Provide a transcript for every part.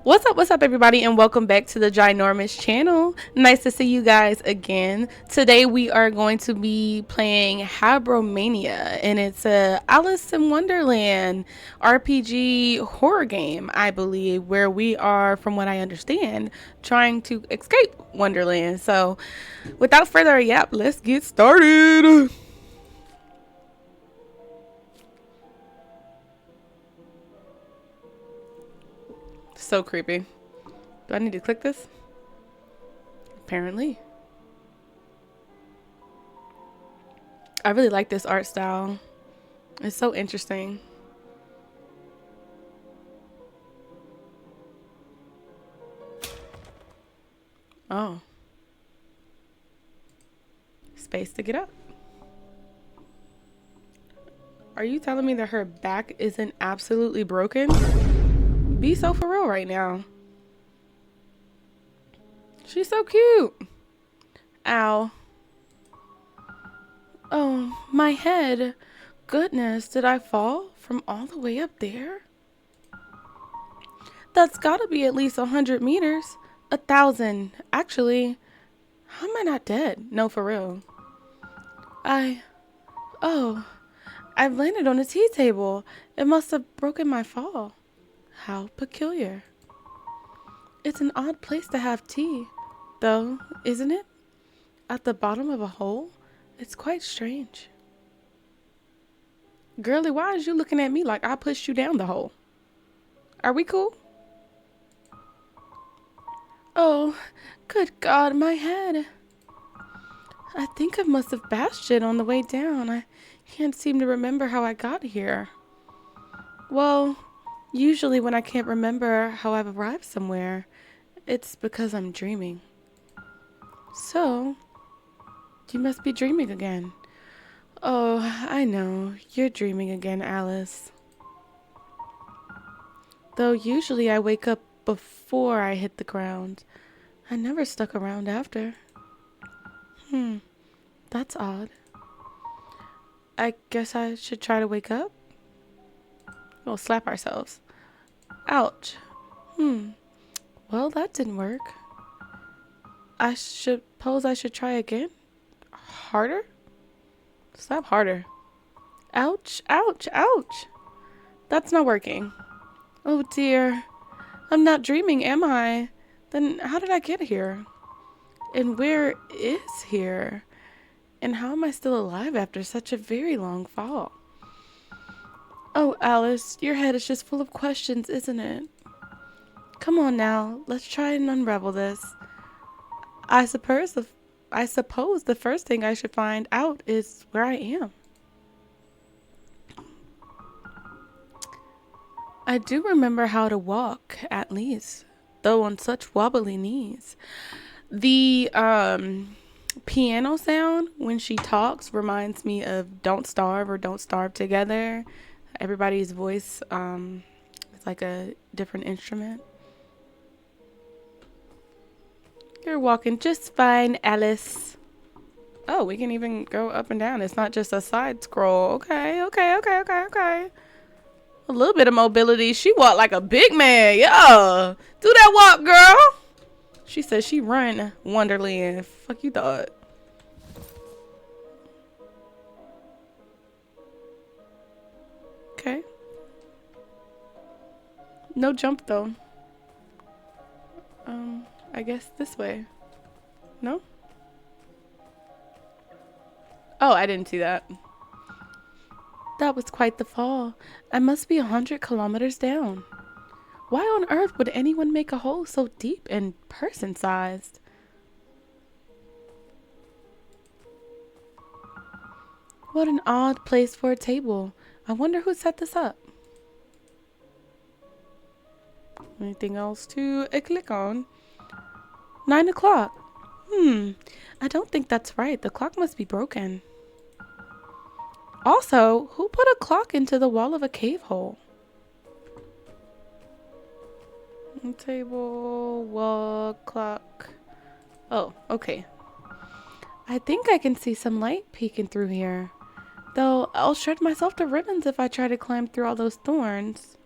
What's up, everybody, and welcome back to the Ginormous channel. Nice to see you guys again. Today we are going to be playing Habromania, and it's a Alice in Wonderland RPG horror game, I believe, where we are, from what I understand, trying to escape Wonderland. So without further ado, let's get started. So creepy. Do I need to click this? Apparently. I really like this art style. It's so interesting. Oh. Space to get up. Are you telling me that her back isn't absolutely broken? Be so for real right now. She's so cute. Ow. Oh, my head. Goodness, did I fall from all the way up there? That's gotta be at least 100 meters. 1,000. Actually, how am I not dead? No, for real. Oh, I've landed on a tea table. It must have broken my fall. How peculiar. It's an odd place to have tea, though, isn't it? At the bottom of a hole? It's quite strange. Girlie, why is you looking at me like I pushed you down the hole? Are we cool? Oh, good God, my head. I think I must have bashed it on the way down. I can't seem to remember how I got here. Well, usually when I can't remember how I've arrived somewhere, it's because I'm dreaming. So, you must be dreaming again. Oh, I know. You're dreaming again, Alice. Though usually I wake up before I hit the ground. I never stuck around after. That's odd. I guess I should try to wake up? We'll slap ourselves. Ouch. Well, that didn't work. I suppose I should try again? Harder? Slap harder. Ouch, ouch, ouch. That's not working. Oh dear. I'm not dreaming, am I? Then how did I get here? And where is here? And how am I still alive after such a very long fall? Oh, Alice, your head is just full of questions, isn't it? Come on now, let's try and unravel this. I suppose the first thing I should find out is where I am. I do remember how to walk, at least, though on such wobbly knees. The piano sound when she talks reminds me of Don't Starve or Don't Starve Together. Everybody's voice is like a different instrument. You're walking just fine, Alice. Oh, we can even go up and down. It's not just a side scroll. Okay. A little bit of mobility. She walked like a big man. Yeah. Do that walk, girl. She said she run Wonderland. Fuck you thought. Okay. No jump though. I guess this way. No? Oh, I didn't see that. That was quite the fall. I must be 100 kilometers down. Why on earth would anyone make a hole so deep and person-sized? What an odd place for a table. I wonder who set this up. Anything else to click on? 9 o'clock. I don't think that's right. The clock must be broken. Also, who put a clock into the wall of a cave hole? Table, wall, clock. Oh, okay. I think I can see some light peeking through here. Though I'll shred myself to ribbons if I try to climb through all those thorns.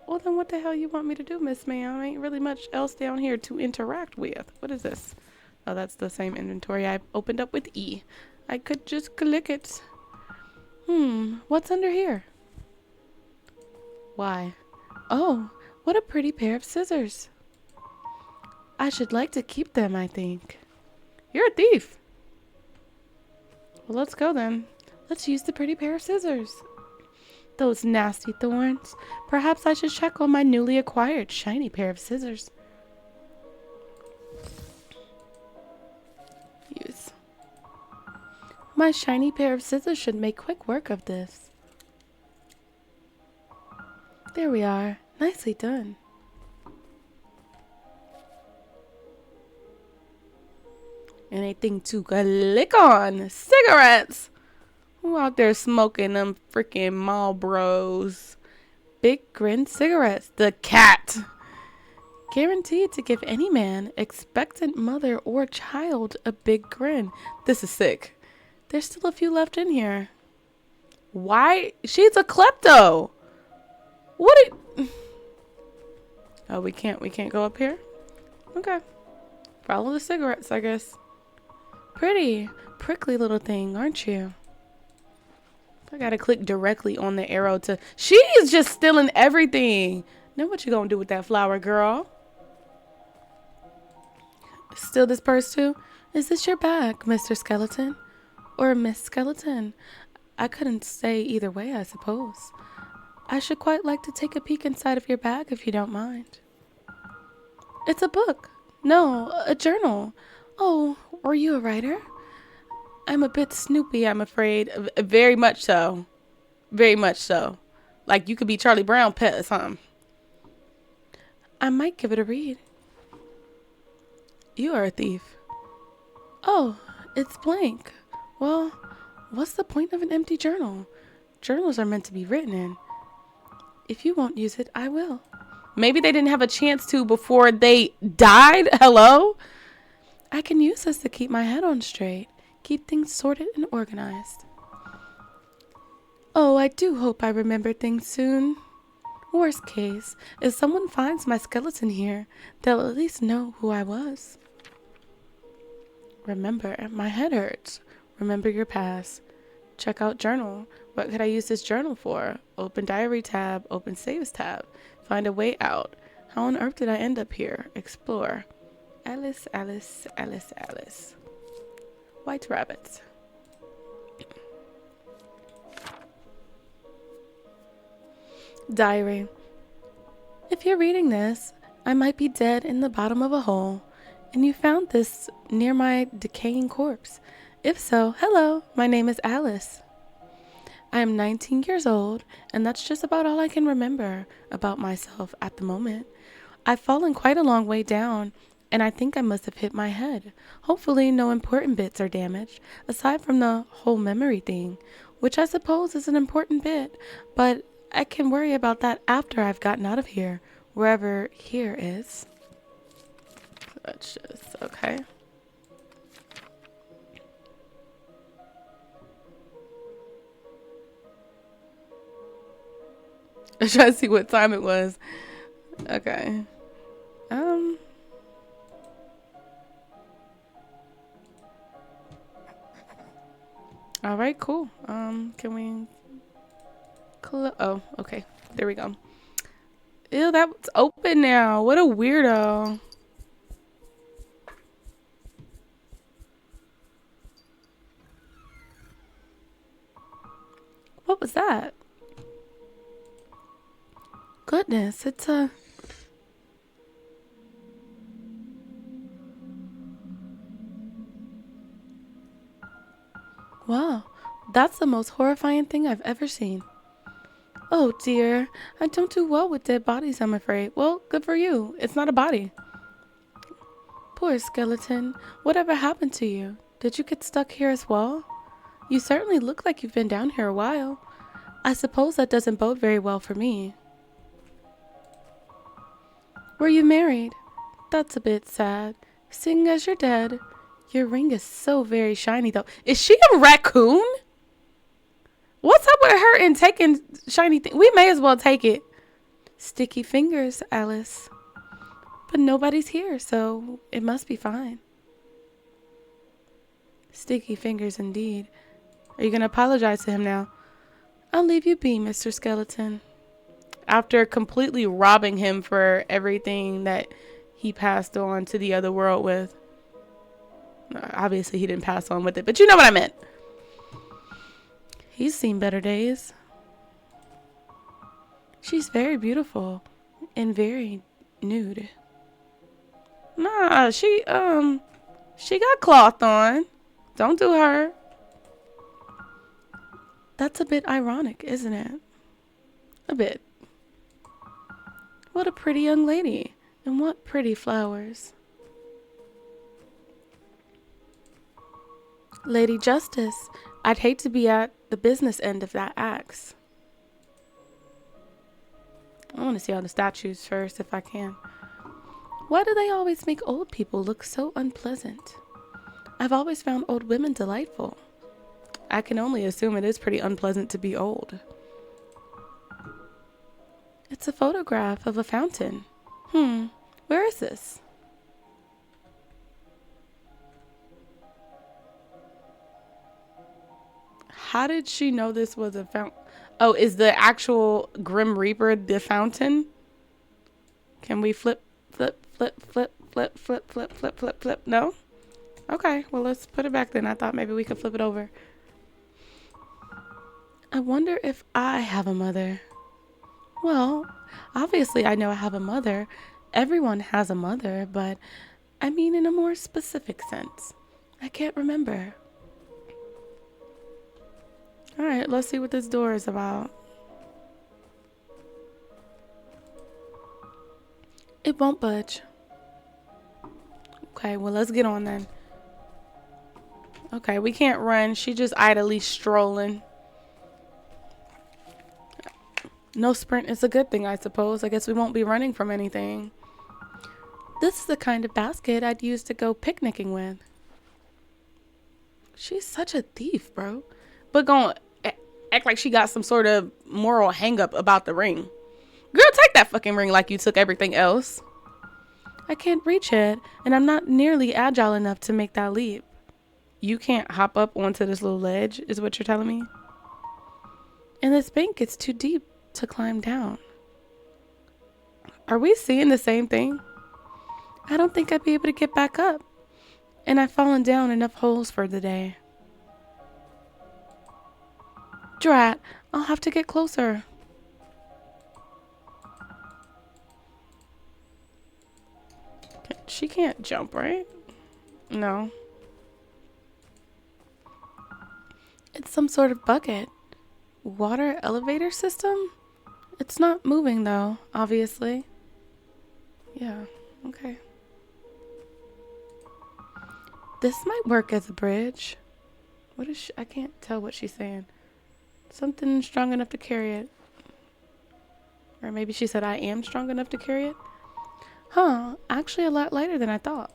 Well, Well, then what the hell you want me to do, Miss Ma'am? Ain't really much else down here to interact with. What is this? Oh, that's the same inventory I opened up with E. I could just click it. What's under here? Why? Oh, what a pretty pair of scissors. I should like to keep them, I think. You're a thief. Well, let's go then. Let's use the pretty pair of scissors. Those nasty thorns. Perhaps I should check on my newly acquired shiny pair of scissors. Use. My shiny pair of scissors should make quick work of this. There we are. Nicely done. Anything to click on? Cigarettes! Who out there smoking them freaking Marlboros? Big Grin cigarettes. The cat! Guaranteed to give any man, expectant mother, or child a big grin. This is sick. There's still a few left in here. Why? She's a klepto! What Oh, we can't go up here? Okay. Follow the cigarettes, I guess. Pretty, prickly little thing, aren't you? I gotta click directly on the arrow to... She is just stealing everything. Now what you gonna do with that flower, girl? Steal this purse too? Is this your bag, Mr. Skeleton? Or Miss Skeleton? I couldn't say either way, I suppose. I should quite like to take a peek inside of your bag if you don't mind. It's a book. No, a journal. Oh, were you a writer? I'm a bit snoopy, I'm afraid. Very much so. Very much so. Like you could be Charlie Brown pet or something. I might give it a read. You are a thief. Oh, it's blank. Well, what's the point of an empty journal? Journals are meant to be written in. If you won't use it, I will. Maybe they didn't have a chance to before they died. Hello? I can use this to keep my head on straight. Keep things sorted and organized. Oh, I do hope I remember things soon. Worst case, if someone finds my skeleton here, they'll at least know who I was. Remember, my head hurts. Remember your past. Check out journal. What could I use this journal for? Open diary tab, open saves tab. Find a way out. How on earth did I end up here? Explore. Alice, Alice, Alice, Alice. White rabbits. Diary. If you're reading this, I might be dead in the bottom of a hole, and you found this near my decaying corpse. If so, hello, my name is Alice. I am 19 years old, and that's just about all I can remember about myself at the moment. I've fallen quite a long way down, and I think I must have hit my head. Hopefully no important bits are damaged, aside from the whole memory thing, which I suppose is an important bit, but I can worry about that after I've gotten out of here, wherever here is. That's just, okay. I was trying to see what time it was. Okay. All right, cool. Can we oh, okay. There we go. Ew, that's open now. What a weirdo. What was that? Goodness, it's a... Wow, that's the most horrifying thing I've ever seen. Oh dear, I don't do well with dead bodies, I'm afraid. Well, good for you. It's not a body. Poor skeleton. Whatever happened to you? Did you get stuck here as well? You certainly look like you've been down here a while. I suppose that doesn't bode very well for me. Were you married? That's a bit sad. Seeing as you're dead. Your ring is so very shiny though. Is she a raccoon? What's up with her and taking shiny things? We may as well take it. Sticky fingers, Alice. But nobody's here, so it must be fine. Sticky fingers indeed. Are you going to apologize to him now? I'll leave you be, Mr. Skeleton. After completely robbing him for everything that he passed on to the other world with. Obviously, he didn't pass on with it, but you know what I meant. He's seen better days. She's very beautiful and very nude. Nah, she got cloth on. Don't do her. That's a bit ironic, isn't it? A bit. What a pretty young lady. And what pretty flowers. Lady Justice, I'd hate to be at the business end of that axe. I want to see all the statues first if I can. Why do they always make old people look so unpleasant? I've always found old women delightful. I can only assume it is pretty unpleasant to be old. It's a photograph of a fountain. Where is this? How did she know this was a fountain? Oh, is the actual Grim Reaper the fountain? Can we flip? No? Okay, well, let's put it back then. I thought maybe we could flip it over. I wonder if I have a mother. Well, obviously I know I have a mother. Everyone has a mother, but I mean in a more specific sense. I can't remember. Alright, let's see what this door is about. It won't budge. Okay, well, let's get on then. Okay, we can't run. She just idly strolling. No sprint is a good thing, I suppose. I guess we won't be running from anything. This is the kind of basket I'd use to go picnicking with. She's such a thief, bro. But gonna act like she got some sort of moral hang-up about the ring. Girl, take that fucking ring like you took everything else. I can't reach it, and I'm not nearly agile enough to make that leap. You can't hop up onto this little ledge, is what you're telling me? And this bank gets too deep to climb down. Are we seeing the same thing? I don't think I'd be able to get back up. And I've fallen down enough holes for the day. Drat, I'll have to get closer. She can't jump, right? No. It's some sort of bucket. Water elevator system? It's not moving though, obviously. Yeah, okay. This might work as a bridge. What is she? I can't tell what she's saying. Something strong enough to carry it. Or maybe she said I am strong enough to carry it. Huh, actually a lot lighter than I thought.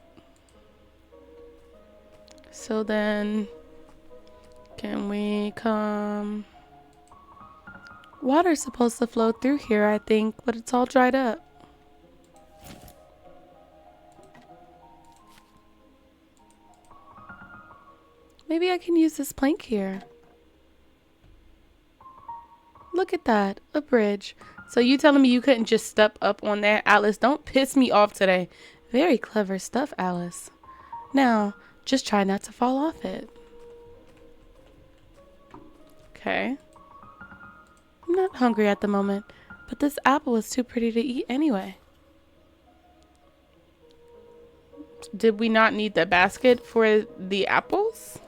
So then, can we come? Water's supposed to flow through here, I think, but it's all dried up. Maybe I can use this plank here. Look at that, a bridge. So you telling me you couldn't just step up on that? Alice, don't piss me off today. Very clever stuff, Alice. Now, just try not to fall off it. Okay. I'm not hungry at the moment, but this apple is too pretty to eat anyway. Did we not need the basket for the apples?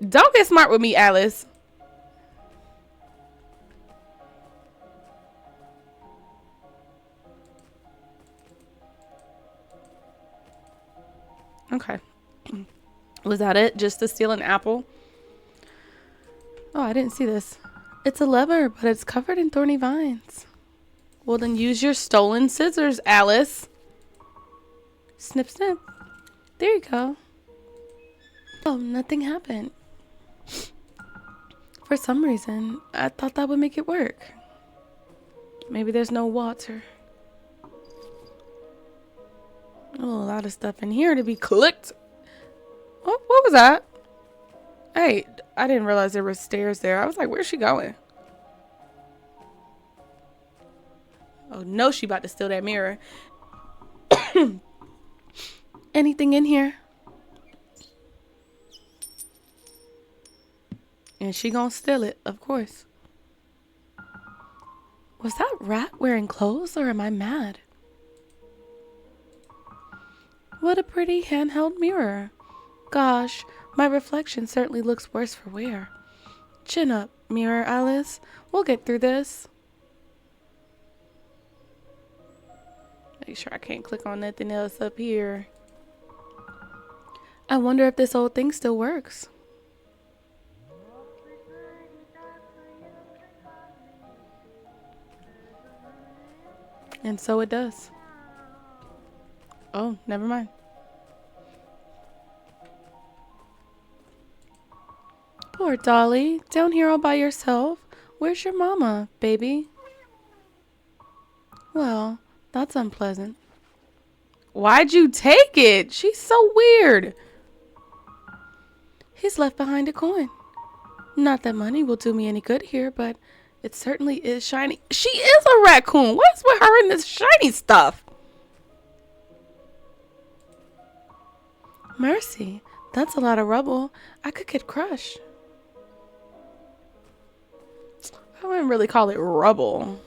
Don't get smart with me, Alice. Okay. Was that it? Just to steal an apple? Oh, I didn't see this. It's a lever, but it's covered in thorny vines. Well, then use your stolen scissors, Alice. Snip, snip. There you go. Oh, nothing happened. For some reason, I thought that would make it work. Maybe there's no water. Oh, a lot of stuff in here to be clicked. What was that? Hey, I didn't realize there were stairs there. I was like, where's she going? Oh no, she about to steal that mirror. Anything in here? And she gonna steal it, of course. Was that rat wearing clothes or am I mad? What a pretty handheld mirror. Gosh, my reflection certainly looks worse for wear. Chin up, mirror Alice. We'll get through this. Make sure I can't click on nothing else up here. I wonder if this old thing still works. And so it does. Oh, never mind. Poor Dolly, down here all by yourself. Where's your mama, baby? Well, that's unpleasant. Why'd you take it? She's so weird. He's left behind a coin. Not that money will do me any good here, but it certainly is shiny. She is a raccoon. What's with her and this shiny stuff? Mercy, that's a lot of rubble. I could get crushed. I wouldn't really call it rubble.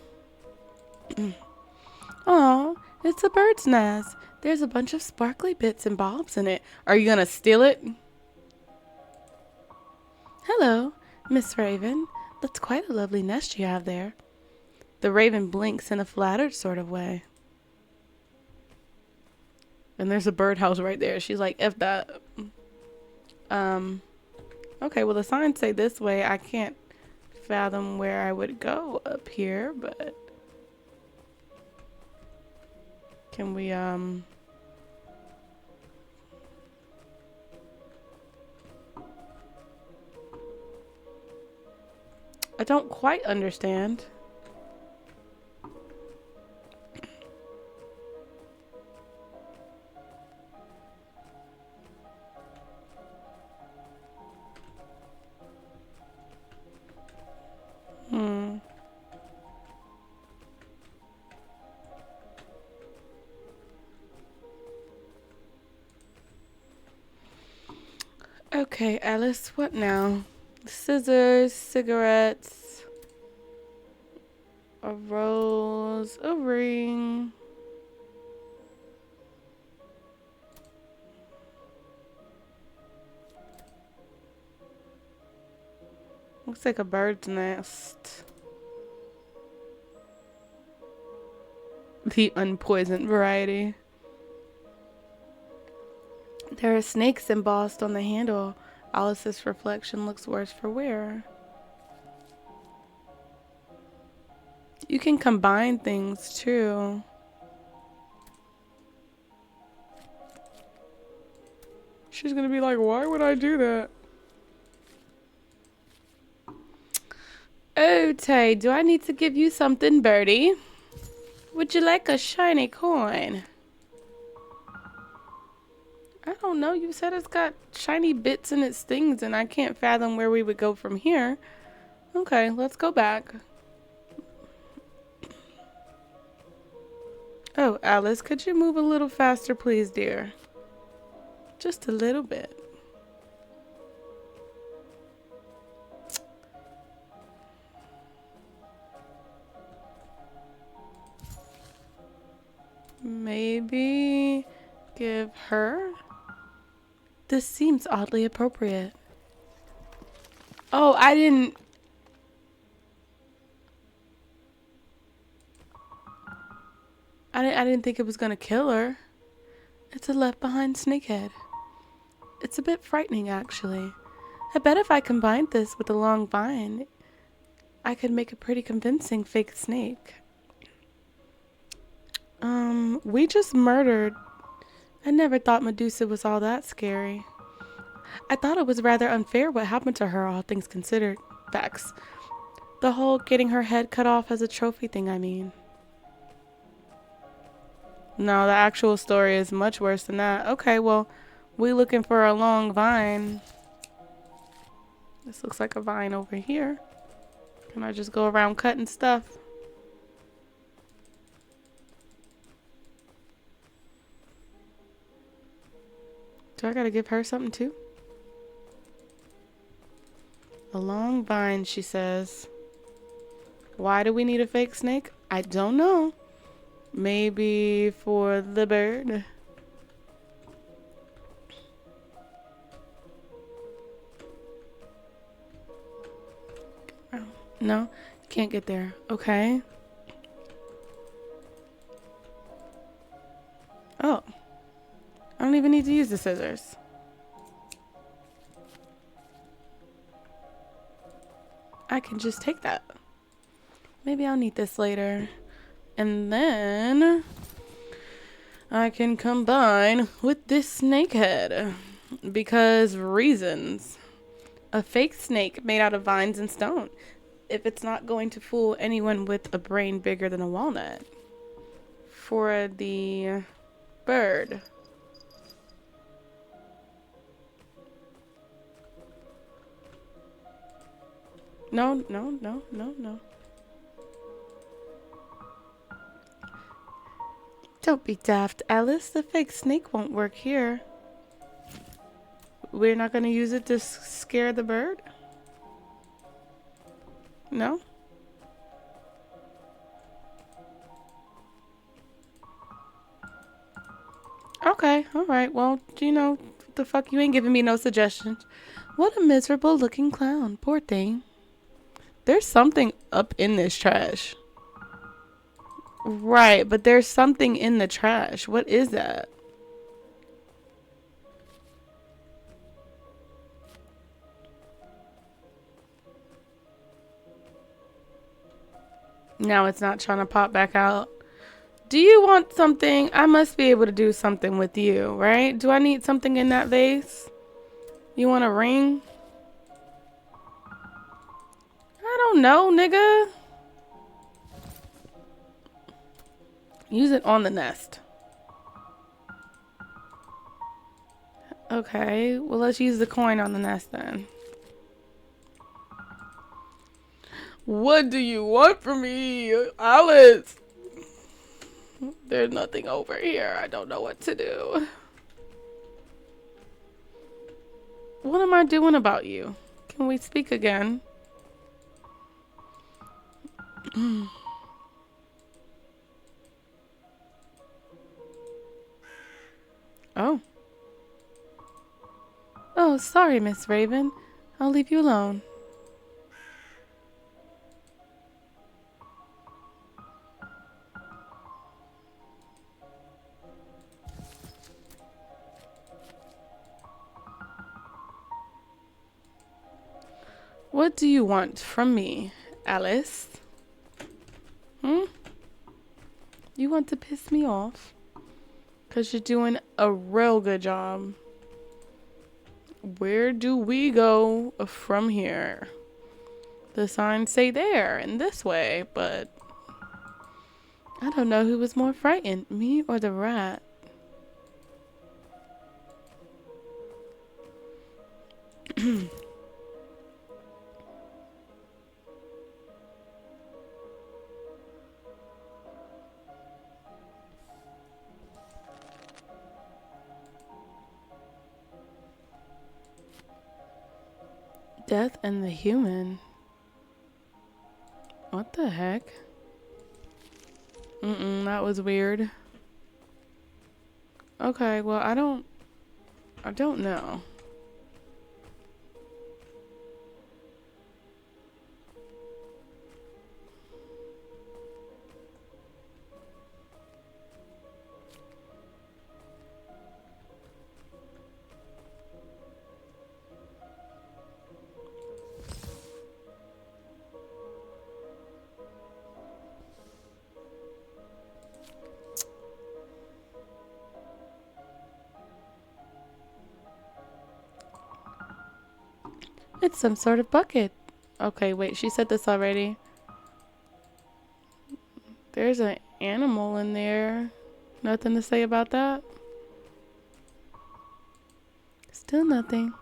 Oh, it's a bird's nest. There's a bunch of sparkly bits and bobs in it. Are you gonna steal it? Hello, Miss Raven. That's quite a lovely nest you have there. The raven blinks in a flattered sort of way. And there's a birdhouse right there. She's like, F that. Okay, well the signs say this way. I can't fathom where I would go up here, but can we I don't quite understand. Okay, Alice, what now? Scissors, cigarettes, a rose, a ring. Looks like a bird's nest. The unpoisoned variety. There are snakes embossed on the handle. Alice's reflection looks worse for wear. You can combine things too. She's gonna be like, why would I do that? Oh, Tay, do I need to give you something, birdie? Would you like a shiny coin? I don't know. You said it's got shiny bits in its things, and I can't fathom where we would go from here. Okay, let's go back. Oh, Alice, could you move a little faster, please, dear? Just a little bit. Maybe give her. This seems oddly appropriate. Oh, I didn't think it was gonna kill her. It's a left behind snakehead. It's a bit frightening, actually. I bet if I combined this with a long vine, I could make a pretty convincing fake snake. We just murdered. I never thought Medusa was all that scary. I thought it was rather unfair what happened to her, all things considered. Facts. The whole getting her head cut off as a trophy thing, I mean. No, the actual story is much worse than that. Okay, well, we looking for a long vine. This looks like a vine over here. Can I just go around cutting stuff? Do I gotta give her something too? A long vine, she says. Why do we need a fake snake? I don't know. Maybe for the bird. Oh, no, can't get there. Okay. Oh, I don't even need to use the scissors. I can just take that. Maybe I'll need this later. And then I can combine with this snake head. Because reasons. A fake snake made out of vines and stone. If it's not going to fool anyone with a brain bigger than a walnut. For the bird. No. Don't be daft, Alice. The fake snake won't work here. We're not going to use it to scare the bird? No? Okay, alright. Well, you know, what the fuck, you ain't giving me no suggestions. What a miserable looking clown. Poor thing. There's something up in this trash. Right, but there's something in the trash. What is that? Now it's not trying to pop back out. Do you want something? I must be able to do something with you, right? Do I need something in that vase? You want a ring? I don't know, nigga. Use it on the nest. Okay, well, let's use the coin on the nest then. What do you want from me, Alice? There's nothing over here. I don't know what to do. What am I doing about you? Can we speak again? Oh. Oh, sorry, Miss Raven. I'll leave you alone. What do you want from me, Alice? You want to piss me off? 'Cause you're doing a real good job. Where do we go from here? The signs say there and this way, but I don't know who was more frightened, me or the rat. Death and the human. What the heck? That was weird. Okay, well, I don't know. It's some sort of bucket. Okay, wait, she said this already. There's an animal in there. Nothing to say about that? Still nothing.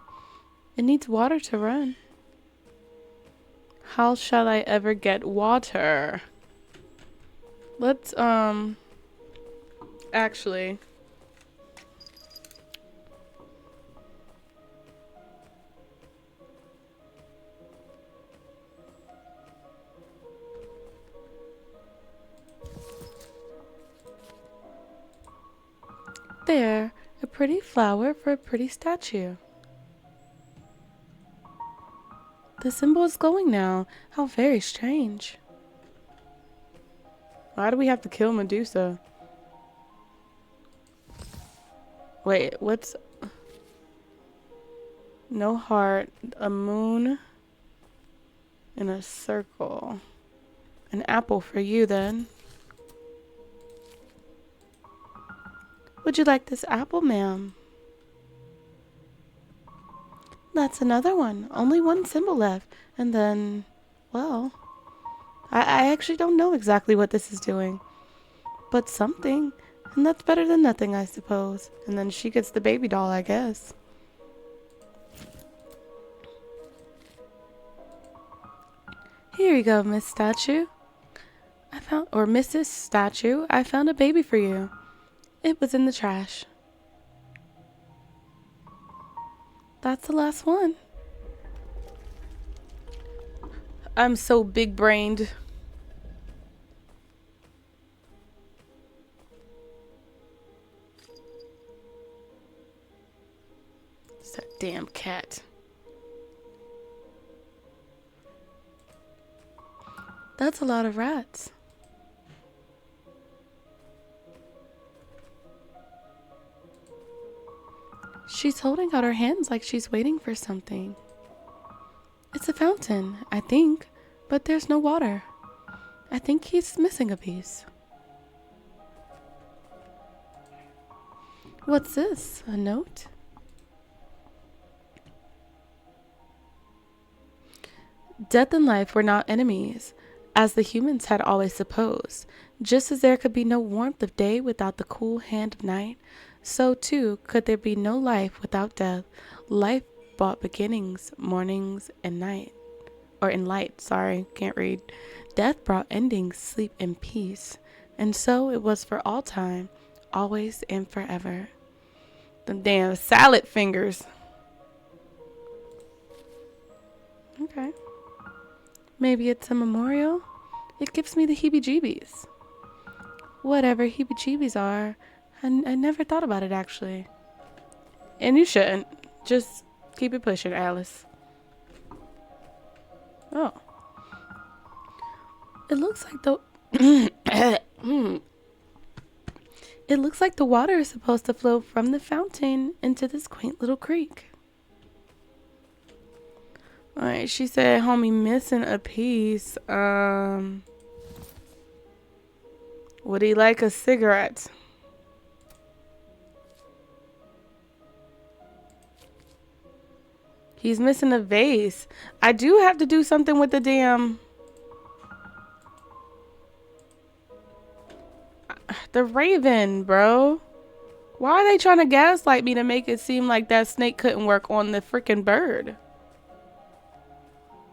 It needs water to run. How shall I ever get water? Let's, actually. There, a pretty flower for a pretty statue. The symbol is glowing now. How very strange. Why do we have to kill Medusa? Wait, what's... No heart, a moon, and a circle. An apple for you, then. Would you like this apple, ma'am? That's another one. Only one symbol left. And then, well, I actually don't know exactly what this is doing. But something. And that's better than nothing, I suppose. And then she gets the baby doll, I guess. Here you go, Miss Statue. Mrs. Statue, I found a baby for you. It was in the trash. That's the last one. I'm so big-brained. It's that damn cat. That's a lot of rats. She's holding out her hands like she's waiting for something. It's a fountain, I think, but there's no water. I think he's missing a piece. What's this? A note? Death and life were not enemies, as the humans had always supposed. Just as there could be no warmth of day without the cool hand of night, so too could there be no life without death. Life brought beginnings, mornings, and night. Or in light, sorry, can't read. Death brought endings, sleep, and peace. And so it was for all time, always and forever. Them damn salad fingers. Okay. Maybe it's a memorial? It gives me the heebie-jeebies. Whatever heebie-jeebies are, I never thought about it, actually. And you shouldn't. Just keep it pushing, Alice. Oh. It looks like the... It looks like the water is supposed to flow from the fountain into this quaint little creek. Alright, she said, homie, missing a piece. Would he like a cigarette? He's missing a vase. I do have to do something with the damn... The raven, bro. Why are they trying to gaslight me to make it seem like that snake couldn't work on the freaking bird?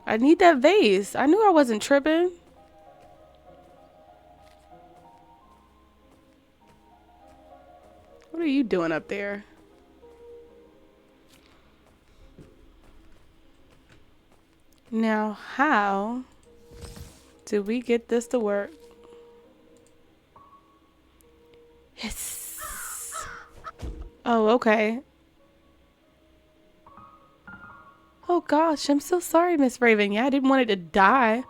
I need that vase. I knew I wasn't tripping. What are you doing up there? Now, how do we get this to work? Yes. Oh, okay. Oh gosh, I'm so sorry, Miss Raven. Yeah, I didn't want it to die.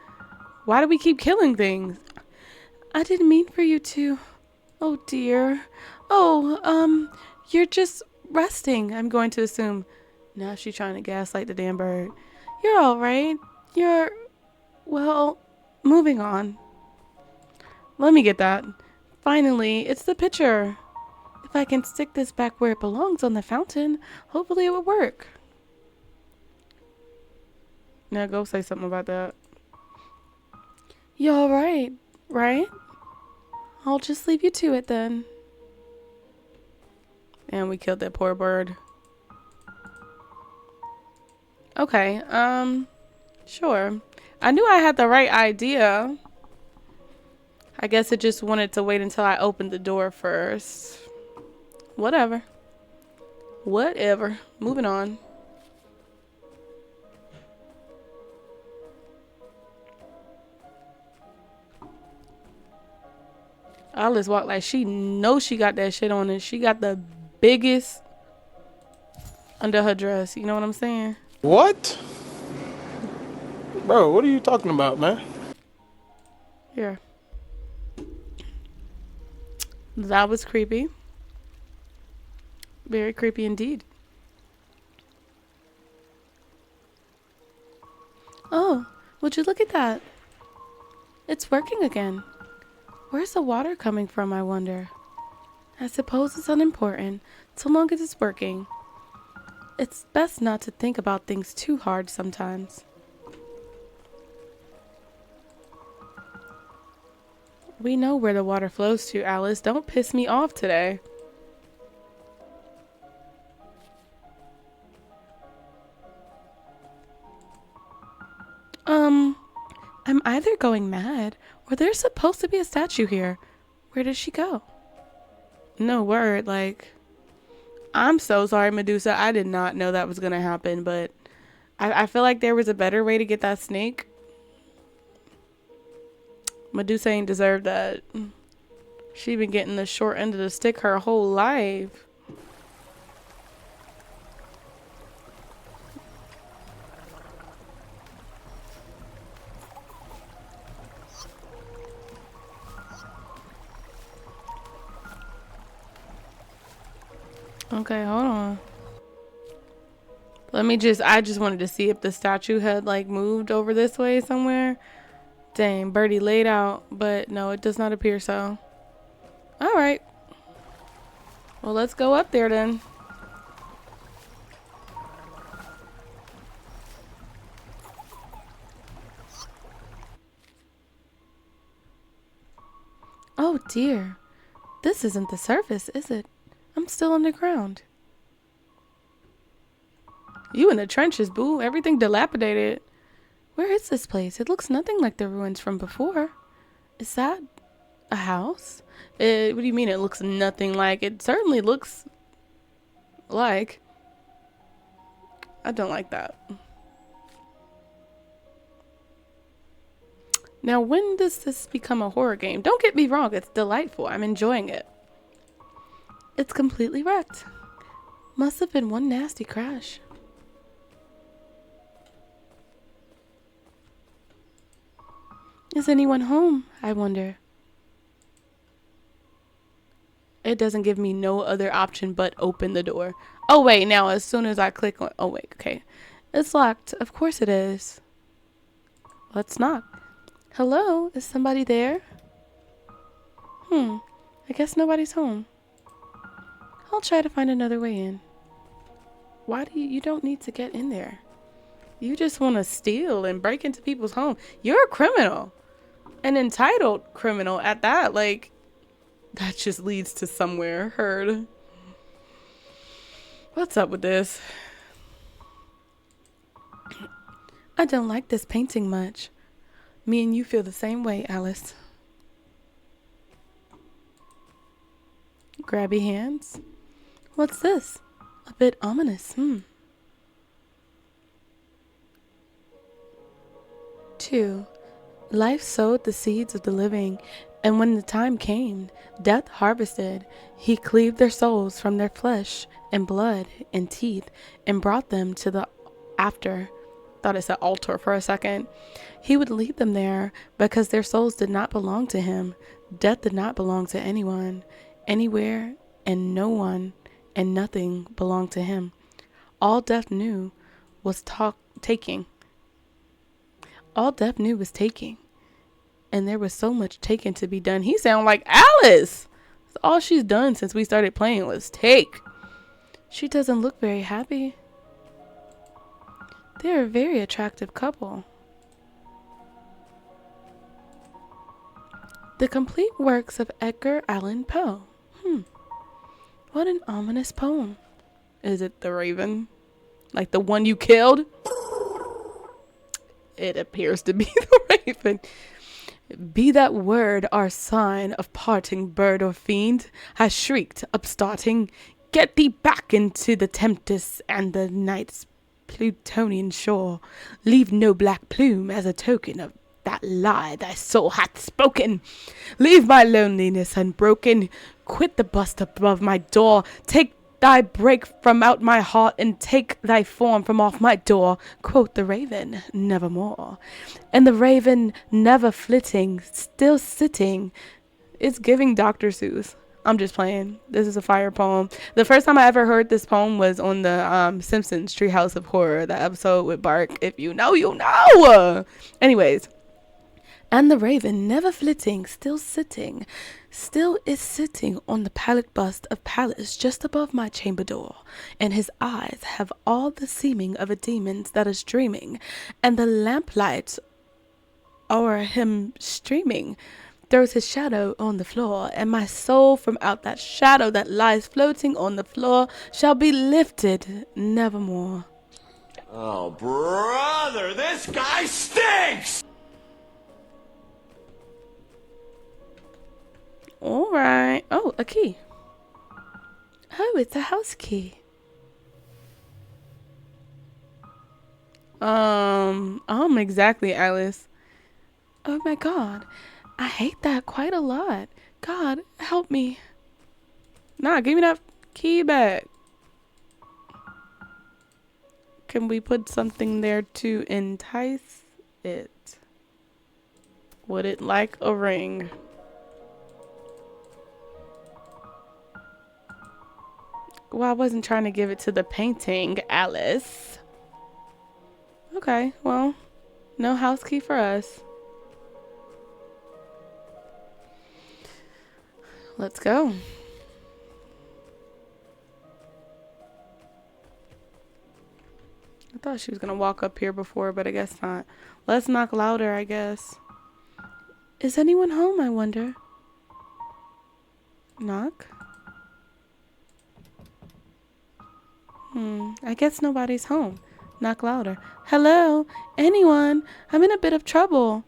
Why do we keep killing things? I didn't mean for you to. Oh dear. Oh, you're just resting, I'm going to assume. Now she's trying to gaslight the damn bird. You're alright. Well, moving on. Let me get that. Finally, it's the pitcher. If I can stick this back where it belongs on the fountain, hopefully it will work. Now go say something about that. You alright, right? I'll just leave you to it then. And we killed that poor bird. Okay, sure. I knew I had the right idea. I guess it just wanted to wait until I opened the door first. Whatever. Whatever. Moving on. Alice walked like she knows she got that shit on and she got the biggest under her dress. You know what I'm saying? What? Bro, what are you talking about, man? Here. That was creepy. Very creepy indeed. Oh, would you look at that? It's working again. Where's the water coming from, I wonder? I suppose it's unimportant, so long as it's working. It's best not to think about things too hard sometimes. We know where the water flows to, Alice. Don't piss me off today. I'm either going mad or there's supposed to be a statue here. Where did she go? No word, like, I'm so sorry, Medusa. I did not know that was going to happen, but I feel like there was a better way to get that snake. Medusa ain't deserved that. She been getting the short end of the stick her whole life. Okay, hold on. I just wanted to see if the statue had like moved over this way somewhere. Dang, Birdie laid out, but no, it does not appear so. All right. Well, let's go up there then. Oh dear. This isn't the surface, is it? I'm still underground. You in the trenches, boo. Everything dilapidated. Where is this place? It looks nothing like the ruins from before. Is that a house? What do you mean it looks nothing like? It certainly looks like. I don't like that. Now, when does this become a horror game? Don't get me wrong, it's delightful. I'm enjoying it. It's completely wrecked. Must have been one nasty crash. Is anyone home, I wonder? It doesn't give me no other option but open the door. Oh, wait, now as soon as I click on... Oh, wait, okay. It's locked. Of course it is. Let's knock. Hello? Is somebody there? I guess nobody's home. I'll try to find another way in. Why do you don't need to get in there. You just want to steal and break into people's home. You're a criminal. An entitled criminal at that. Like, that just leads to somewhere. Heard. What's up with this? I don't like this painting much. Me and you feel the same way, Alice. Grabby hands. What's this? A bit ominous, 2. Life sowed the seeds of the living, and when the time came, death harvested. He cleaved their souls from their flesh and blood and teeth and brought them to the after. Thought it said altar for a second. He would leave them there because their souls did not belong to him. Death did not belong to anyone, anywhere, and no one and nothing belonged to him. All death knew was taking. All death knew was taking. And there was so much taken to be done. He sounded like Alice. All she's done since we started playing was take. She doesn't look very happy. They're a very attractive couple. The complete works of Edgar Allan Poe. What an ominous poem. Is it the Raven? Like the one you killed? It appears to be the Raven. Be that word our sign of parting, bird or fiend, has shrieked, upstarting, get thee back into the tempest and the night's Plutonian shore. Leave no black plume as a token of that lie thy soul hath spoken. Leave my loneliness unbroken. Quit the bust above my door. Take thy break from out my heart, and take thy form from off my door. Quoth the Raven, nevermore. And the Raven, never flitting, still sitting. It's giving Dr. Seuss. I'm just playing. This is a fire poem. The first time I ever heard this poem was on the Simpsons Treehouse of Horror, the episode with Bark. If you know, you know. Anyways. And the Raven, never flitting, still is sitting on the pallid bust of Pallas just above my chamber door, and his eyes have all the seeming of a demon's that is dreaming, and the lamplight o'er him streaming throws his shadow on the floor, and my soul from out that shadow that lies floating on the floor shall be lifted nevermore. Oh, brother, this guy stinks! All right. Oh, a key. Oh, it's a house key. Exactly, Alice. Oh my God. I hate that quite a lot. God, help me. Nah, give me that key back. Can we put something there to entice it? Would it like a ring? Well, I wasn't trying to give it to the painting, Alice. Okay, well, no house key for us. Let's go. I thought she was gonna walk up here before, but I guess not. Let's knock louder, I guess. Is anyone home, I wonder? Knock? I guess nobody's home. Knock louder. Hello? Anyone? I'm in a bit of trouble.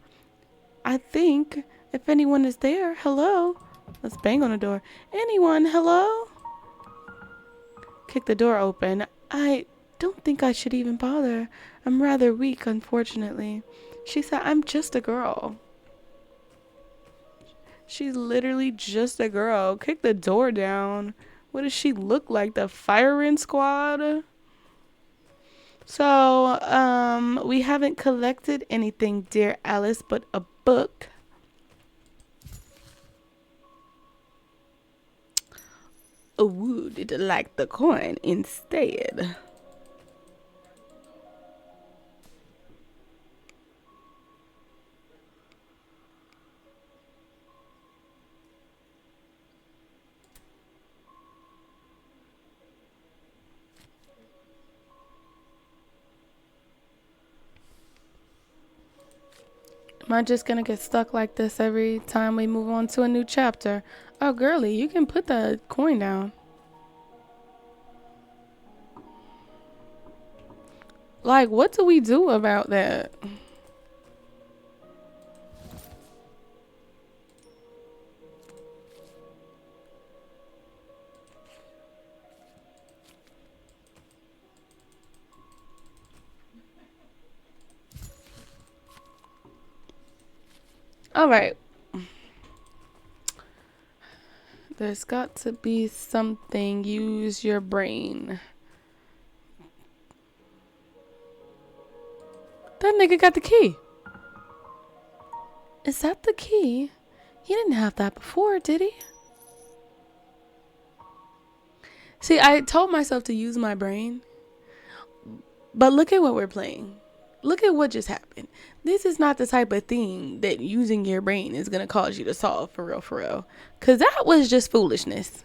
I think if anyone is there, hello? Let's bang on the door. Anyone? Hello? Kick the door open. I don't think I should even bother. I'm rather weak, unfortunately. She said, I'm just a girl. She's literally just a girl. Kick the door down. What does she look like? The firing squad? So, we haven't collected anything, dear Alice, but a book. Would it like the coin instead? Am I just gonna get stuck like this every time we move on to a new chapter? Oh, girly, you can put the coin down. Like, what do we do about that? All right. There's got to be something. Use your brain. That nigga got the key. Is that the key? He didn't have that before, did he? See, I told myself to use my brain. But look at what we're playing. Look at what just happened. This is not the type of thing that using your brain is going to cause you to solve for real, for real. Because that was just foolishness.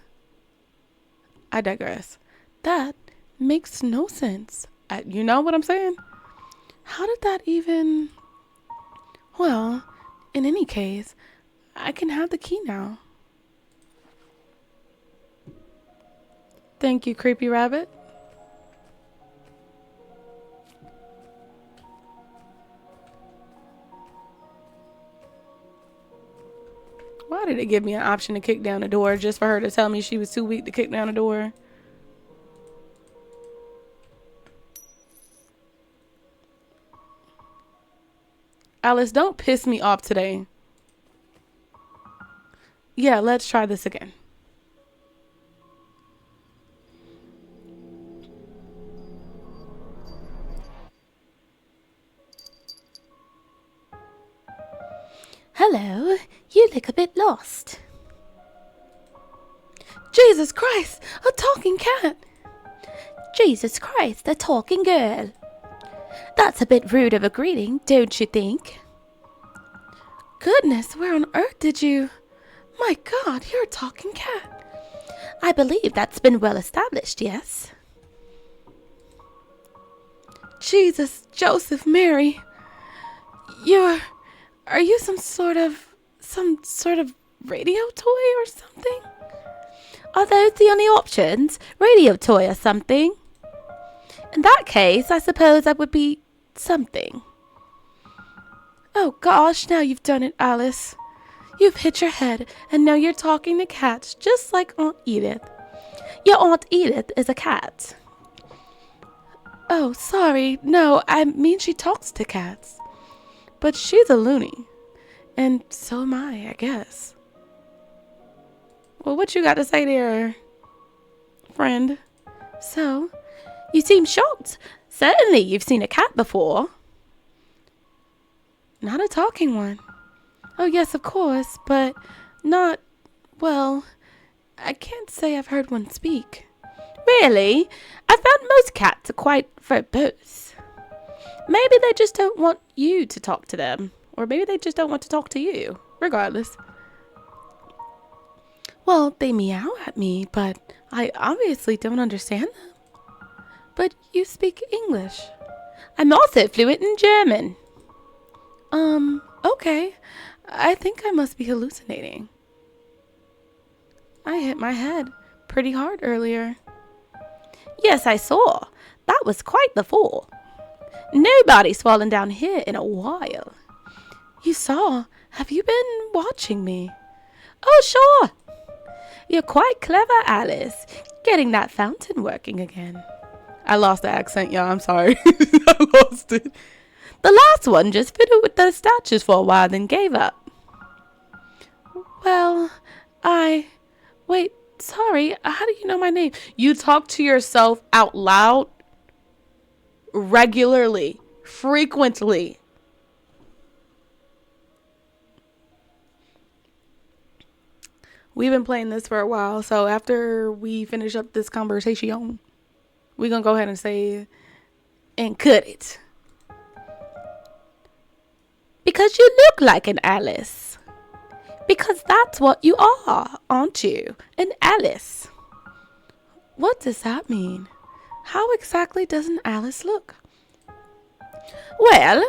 I digress. That makes no sense. You know what I'm saying? How did that even... Well, in any case, I can have the key now. Thank you, creepy rabbit. Why did it give me an option to kick down the door just for her to tell me she was too weak to kick down the door? Alice, don't piss me off today. Yeah, let's try this again. Hello, you look a bit lost. Jesus Christ, a talking cat. Jesus Christ, a talking girl. That's a bit rude of a greeting, don't you think? Goodness, where on earth did you... My God, you're a talking cat. I believe that's been well established, yes? Jesus, Joseph, Mary. Are you some sort of radio toy or something? Are those the only options? Radio toy or something? In that case, I suppose I would be something. Oh gosh, now you've done it, Alice. You've hit your head, and now you're talking to cats, just like Aunt Edith. Your Aunt Edith is a cat. Oh, sorry. No, I mean she talks to cats. But she's a loony. And so am I guess. Well, what you got to say there, friend? So, you seem shocked. Certainly you've seen a cat before. Not a talking one. Oh, yes, of course, but not, well, I can't say I've heard one speak. Really? I found most cats are quite verbose. Maybe they just don't want you to talk to them. Or maybe they just don't want to talk to you. Regardless. Well, they meow at me, but I obviously don't understand them. But you speak English. I'm also fluent in German. Okay. I think I must be hallucinating. I hit my head pretty hard earlier. Yes, I saw. That was quite the fall. Nobody's fallen down here in a while. You saw? Have you been watching me? Oh, sure. You're quite clever, Alice. Getting that fountain working again. I lost the accent, y'all. I'm sorry. I lost it. The last one just fiddled with the statues for a while, then gave up. Well, Wait, sorry. How do you know my name? You talk to yourself out loud? Regularly. Frequently. We've been playing this for a while, so after we finish up this conversation, we're going to go ahead and say and cut it. Because you look like an Alice. Because that's what you are, aren't you? An Alice. What does that mean? How exactly does an Alice look? Well,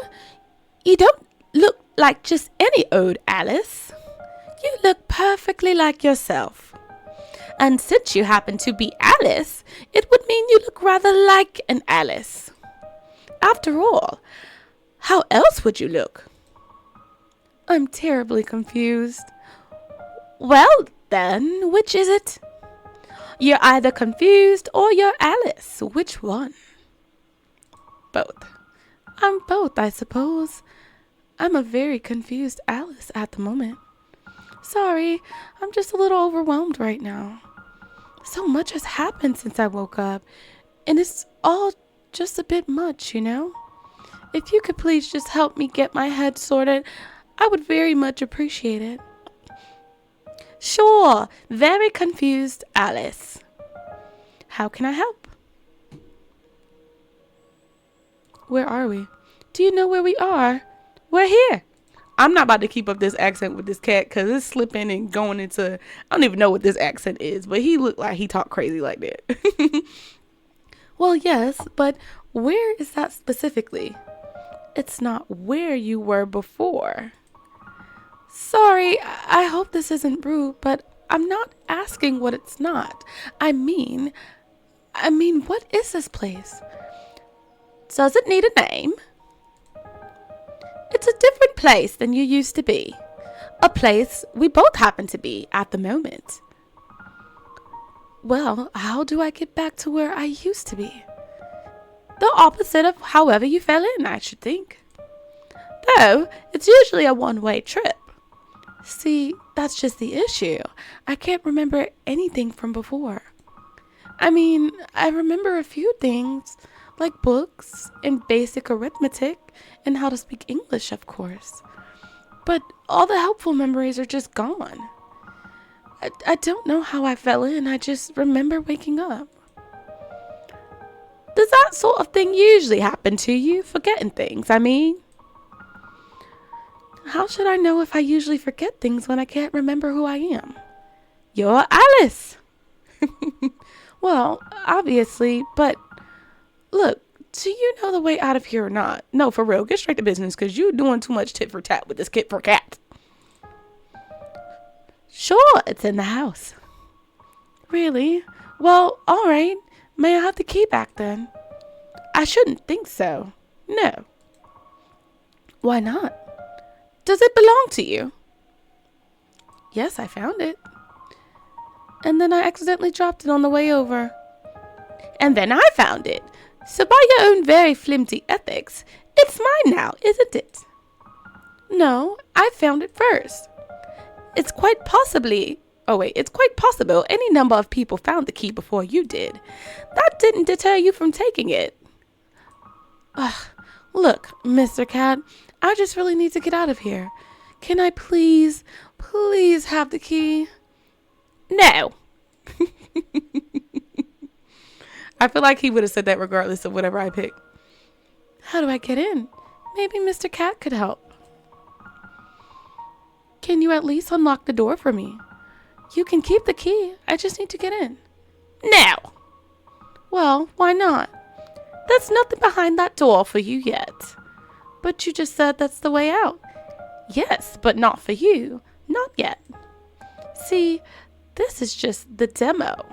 you don't look like just any old Alice. You look perfectly like yourself. And since you happen to be Alice, it would mean you look rather like an Alice. After all, how else would you look? I'm terribly confused. Well, then, which is it? You're either confused or you're Alice. Which one? Both. I'm both, I suppose. I'm a very confused Alice at the moment. Sorry, I'm just a little overwhelmed right now. So much has happened since I woke up, and it's all just a bit much, you know? If you could please just help me get my head sorted, I would very much appreciate it. Sure, very confused Alice. How can I help? Where are we? Do you know where we are? We're here. I'm not about to keep up this accent with this cat because it's slipping and going into... I don't even know what this accent is, but he looked like he talked crazy like that. Well, yes, but where is that specifically? It's not where you were before. Sorry, I hope this isn't rude, but I'm not asking what it's not. I mean, what is this place? Does it need a name? It's a different place than you used to be. A place we both happen to be at the moment. Well, how do I get back to where I used to be? The opposite of however you fell in, I should think. Though, it's usually a one-way trip. See, that's just the issue. I can't remember anything from before. I remember a few things, like books and basic arithmetic and how to speak English, of course. But all the helpful memories are just gone. I don't know how I fell in, I just remember waking up. Does that sort of thing usually happen to you, forgetting things, How should I know if I usually forget things when I can't remember who I am? You're Alice! Well, obviously, but look, do you know the way out of here or not? No, for real, get straight to business, because you're doing too much tit for tat with this kit for cat. Sure, it's in the house. Really? Well, alright. May I have the key back then? I shouldn't think so. No. Why not? Does it belong to you? Yes, I found it. And then I accidentally dropped it on the way over. And then I found it. So by your own very flimsy ethics, it's mine now, isn't it? No, I found it first. It's quite possible any number of people found the key before you did. That didn't deter you from taking it. Ugh, look, Mr. Cat, I just really need to get out of here. Can I please have the key? No. I feel like he would have said that regardless of whatever I pick. How do I get in? Maybe Mr. Cat could help. Can you at least unlock the door for me? You can keep the key. I just need to get in. No. Well, why not? There's nothing behind that door for you yet. But you just said that's the way out. Yes, but not for you. Not yet. See, this is just the demo.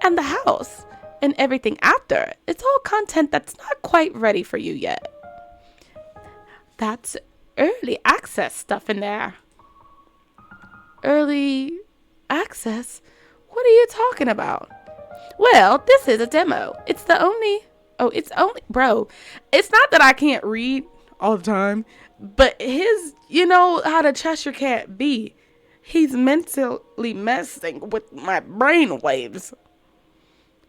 And the house and everything after. It's all content that's not quite ready for you yet. That's early access stuff in there. Early access? What are you talking about? Well, this is a demo. Bro, it's not that I can't read all the time, but how the Cheshire Cat be. He's mentally messing with my brain waves.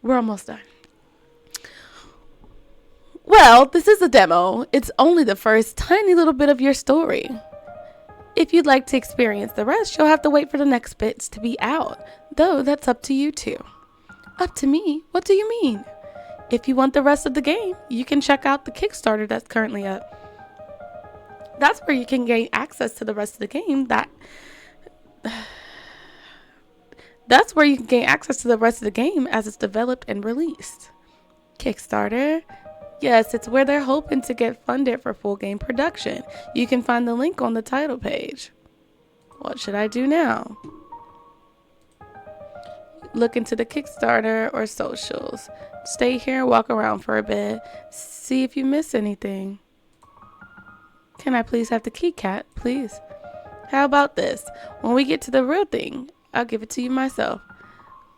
We're almost done. Well, this is a demo. It's only the first tiny little bit of your story. If you'd like to experience the rest, you'll have to wait for the next bits to be out. Though, that's up to you two. Up to me? What do you mean? If you want the rest of the game, you can check out the Kickstarter that's currently up. That's where you can gain access to the rest of the game. That's where you can gain access to the rest of the game as it's developed and released. Kickstarter? Yes, it's where they're hoping to get funded for full game production. You can find the link on the title page. What should I do now? Look into the Kickstarter or socials. Stay here and walk around for a bit. See if you miss anything. Can I please have the key, Cat? Please. How about this? When we get to the real thing, I'll give it to you myself.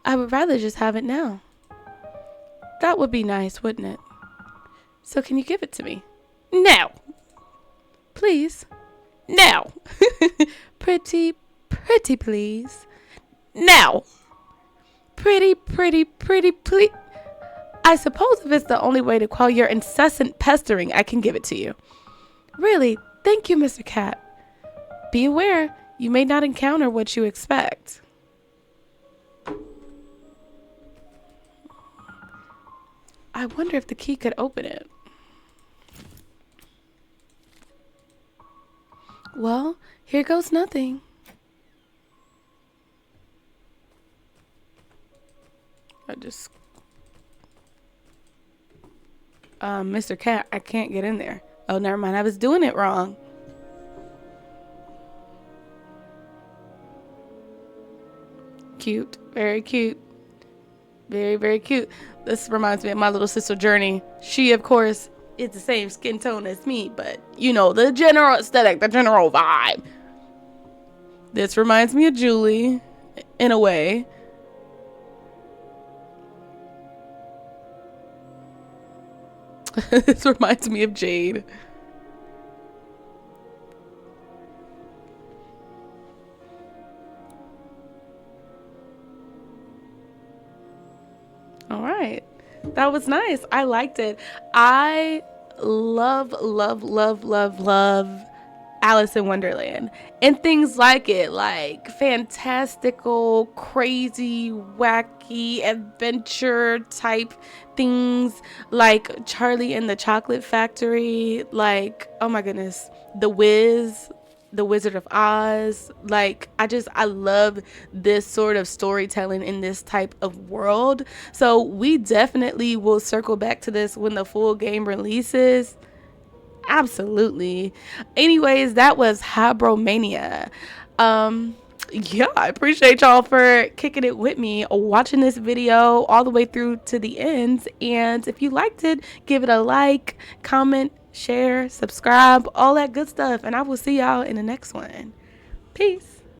I would rather just have it now. That would be nice, wouldn't it? So can you give it to me? No. Please. No. Pretty please. No. Pretty please. I suppose if it's the only way to quell your incessant pestering, I can give it to you. Really, thank you, Mr. Cat. Be aware, you may not encounter what you expect. I wonder if the key could open it. Well, here goes nothing. Mr. Cat, I can't get in there. Oh, never mind. I was doing it wrong. Cute. Very cute. Very, very cute. This reminds me of my little sister Journey. She, of course, is the same skin tone as me, but you know, the general aesthetic, the general vibe. This reminds me of Julie, in a way. This reminds me of Jade. All right. That was nice. I liked it. I love, love, love, love, love Alice in Wonderland and things like it, like fantastical, crazy, wacky adventure type things, like Charlie and the Chocolate Factory, like, oh my goodness, The Wiz, The Wizard of Oz. Like, I love this sort of storytelling in this type of world. So we definitely will circle back to this when the full game releases. Absolutely. Anyways, that was Habromania. Yeah, I appreciate y'all for kicking it with me, watching this video all the way through to the end. And if you liked it, give it a like, comment, share, subscribe, all that good stuff. And I will see y'all in the next one. Peace.